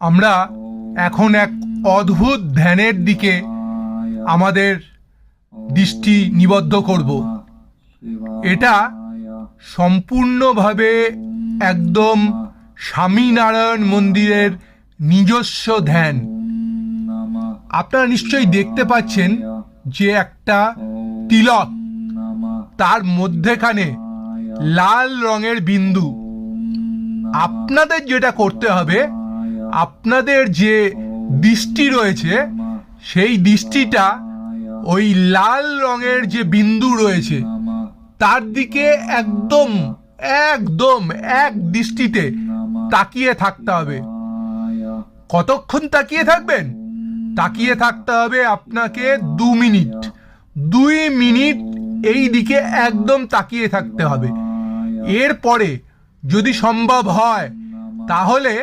আমরা এখন এক অদ্ভুত ধ্যানের দিকে আমাদের দৃষ্টি নিবদ্ধ করব। এটা সম্পূর্ণভাবে একদম স্বামীনারায়ণ মন্দিরের নিজস্ব ধ্যান। আপনারা নিশ্চয়ই দেখতে পাচ্ছেন যে একটা তিলক, তার মধ্যেখানে লাল রঙের বিন্দু। আপনাদের যেটা করতে হবে, আপনাদের যে দৃষ্টি রয়েছে সেই দৃষ্টিটা ওই লাল রঙের যে বিন্দু রয়েছে তার দিকে একদম একদম এক দৃষ্টিতে তাকিয়ে থাকতে হবে। কতক্ষণ তাকিয়ে থাকবেন? তাকিয়ে থাকতে হবে আপনাকে 2 মিনিট। 2 মিনিট এই দিকে একদম তাকিয়ে থাকতে হবে। এরপরে যদি সম্ভব হয় তাহলে